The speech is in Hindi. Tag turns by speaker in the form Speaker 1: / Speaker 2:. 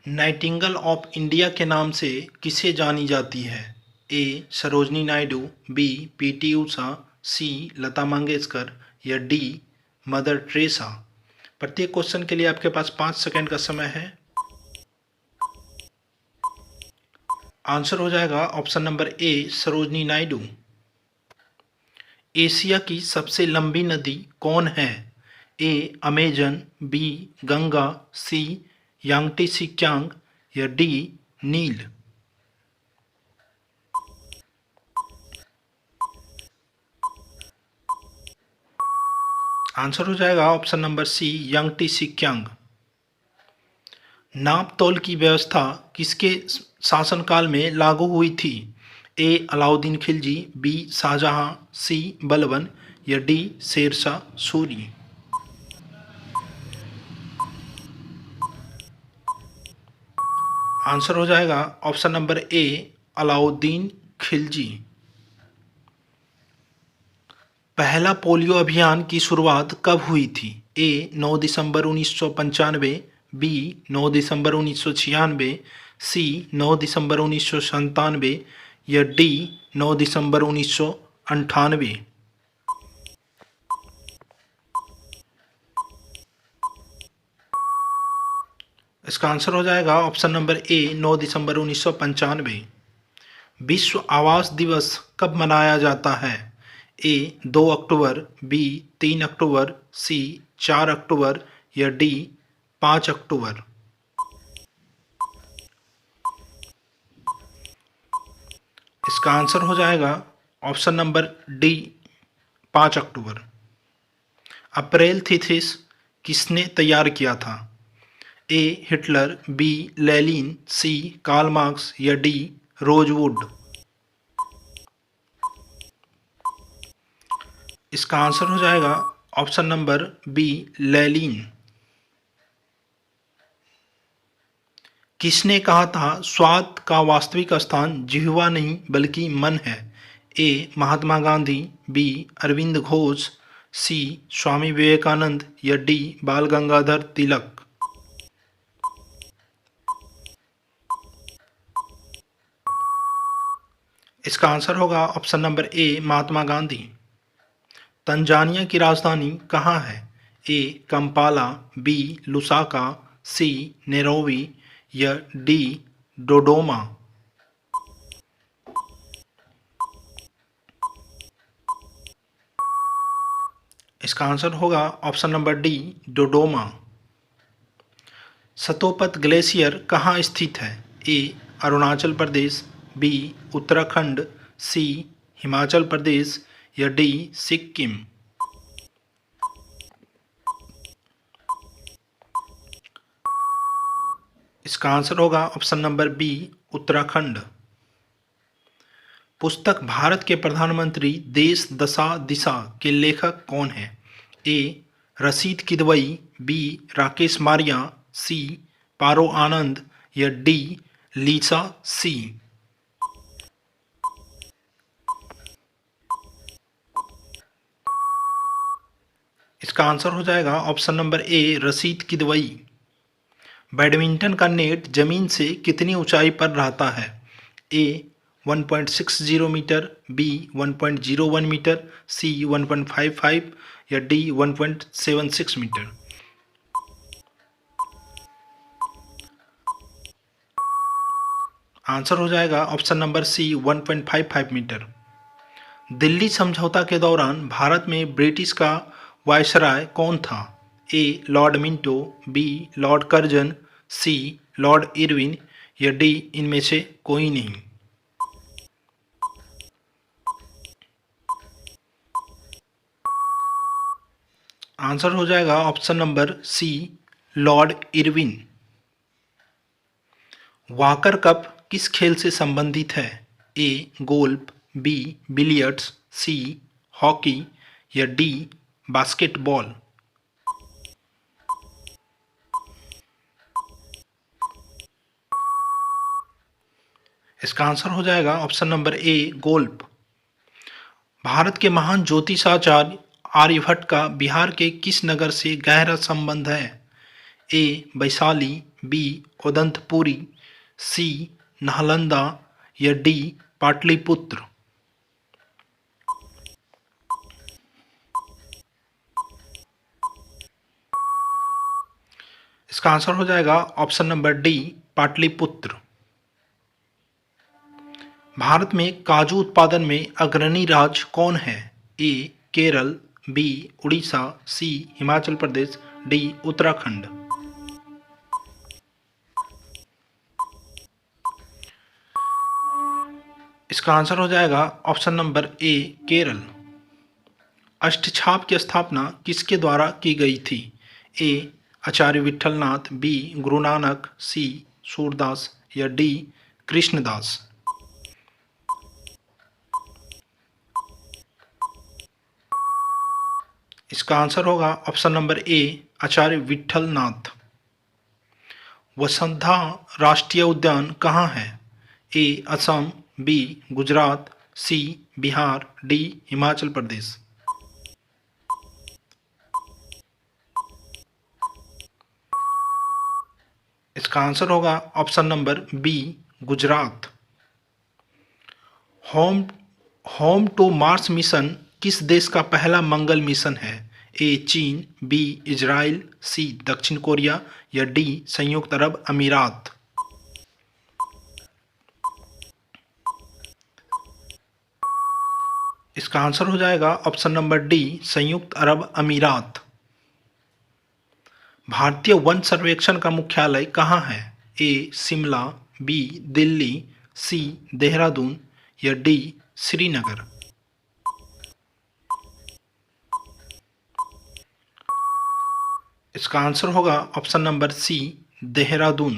Speaker 1: नाइटिंगेल ऑफ इंडिया के नाम से किसे जानी जाती है? ए. सरोजिनी नायडू, बी. पी.टी. ऊषा, सी. लता मंगेशकर या डी. Mother Teresa. प्रत्येक क्वेश्चन के लिए आपके पास 5 सेकंड का समय है। आंसर हो जाएगा option number A, Sarojini Naidu. Asia की सबसे लंबी नदी कौन है? A. Amazon, B. Ganga, C. Yangtze Kiang या डी. नील। आंसर हो जाएगा option number C, Yangtze Kiang. नाप तौल की व्यवस्था किसके शासनकाल में लागू हुई थी? ए. अलाउद्दीन खिलजी, बी. शाहजहां, सी. बलबन या डी. शेरशाह सूरी। आंसर हो जाएगा ऑप्शन नंबर ए, अलाउद्दीन खिलजी। पहला पोलियो अभियान की शुरुआत कब हुई थी? ए. 9 दिसंबर 1995, बी. 9 दिसंबर 1996, सी. 9 दिसंबर 1997 या डी. 9 दिसंबर 1998। इसका आंसर हो जाएगा ऑप्शन नंबर ए, 9 दिसंबर 1995। विश्व आवास दिवस कब मनाया जाता है? ए. 2 अक्टूबर, बी. 3 अक्टूबर, सी. 4 अक्टूबर या डी. 5 अक्टूबर। इसका आंसर हो जाएगा ऑप्शन नंबर डी, 5 अक्टूबर। अप्रैल थीसिस किसने तैयार किया था? A. Hitler, B. Lenin, C. Karl Marx या डी. रोजवुड। इसका आंसर हो जाएगा ऑप्शन नंबर बी, लेनिन। किसने कहा था स्वाद का वास्तविक स्थान जिह्वा नहीं बल्कि मन है? A. Mahatma Gandhi, B. Aurobindo Ghosh, C. Swami Vivekananda या डी. बाल गंगाधर तिलक। इसका आंसर होगा option number A, Mahatma Gandhi. Tanzania की राजधानी कहाँ है? A. Kampala, B. Lusaka, C. Nairobi या डी. डोडोमा। इसका आंसर होगा option number D, Dodoma. Satopanth glacier कहाँ स्थित है? A. Arunachal Pradesh, B. Uttarakhand, C. Himachal Pradesh या डी. सिक्किम। इसका आंसर होगा ऑप्शन नंबर बी, उत्तराखंड। पुस्तक भारत के प्रधानमंत्री देश दशा दिशा के लेखक कौन है? A. Rashid Kidwai, B. Rakesh Maria, C. Paro Anand या डी. Lisa C. इसका आंसर हो जाएगा option number A, Rashid Kidwai. Badminton का नेट जमीन से कितनी ऊंचाई पर रहता है? A. 1.60 metre, B. 1.01 metre, C. 1.55 या डी. 1.76 मीटर। आंसर हो जाएगा option number C, 1.55 metre. Delhi समझौता के दौरान भारत में ब्रिटिश का वायसराय कौन था? A. Lord Minto, B. Lord Curzon, C. Lord Irwin या डी. इनमें से कोई नहीं। आंसर हो जाएगा option number C, lord Irwin. Walker cup किस खेल से संबंधित है? A. Golf, B. Billiards, C. Hockey या डी. बास्केटबॉल। इसका आंसर हो जाएगा option number A, golf. Bharat के महान ज्योतिषाचार्य आर्यभट्ट का बिहार के किस नगर से गहरा संबंध है? ए. वैशाली, बी उदंतपुरी, सी नालंदा या डी पाटलिपुत्र। इसका आंसर हो जाएगा option number D Pataliputra. Bharat में काजू उत्पादन में अग्रणी राज्य कौन है? ए केरल, बी उड़ीसा, सी हिमाचल प्रदेश, डी उत्तराखंड। इसका आंसर हो जाएगा ऑप्शन नंबर ए केरल। अष्टछाप की स्थापना किसके द्वारा की गई थी? ए आचार्य विठलनाथ, बी गुरु नानक, सी सूरदास या डी कृष्णदास। इसका आंसर होगा option number A Acharya Vithalnath. Vasundhara राष्ट्रीय उद्यान कहाँ है? A Assam, B Gujarat, C Bihar, D Himachal Pradesh. इसका आंसर होगा option number B Gujarat. Home home to Mars mission किस देश का पहला मंगल मिशन है? ए चीन, बी इजराइल, सी दक्षिण कोरिया या डी संयुक्त अरब अमीरात। इसका आंसर हो जाएगा ऑप्शन नंबर डी संयुक्त अरब अमीरात। भारतीय वन सर्वेक्षण का मुख्यालय कहाँ है? ए शिमला, बी दिल्ली, सी देहरादून या डी श्रीनगर। इसका आंसर होगा ऑप्शन नंबर सी देहरादून।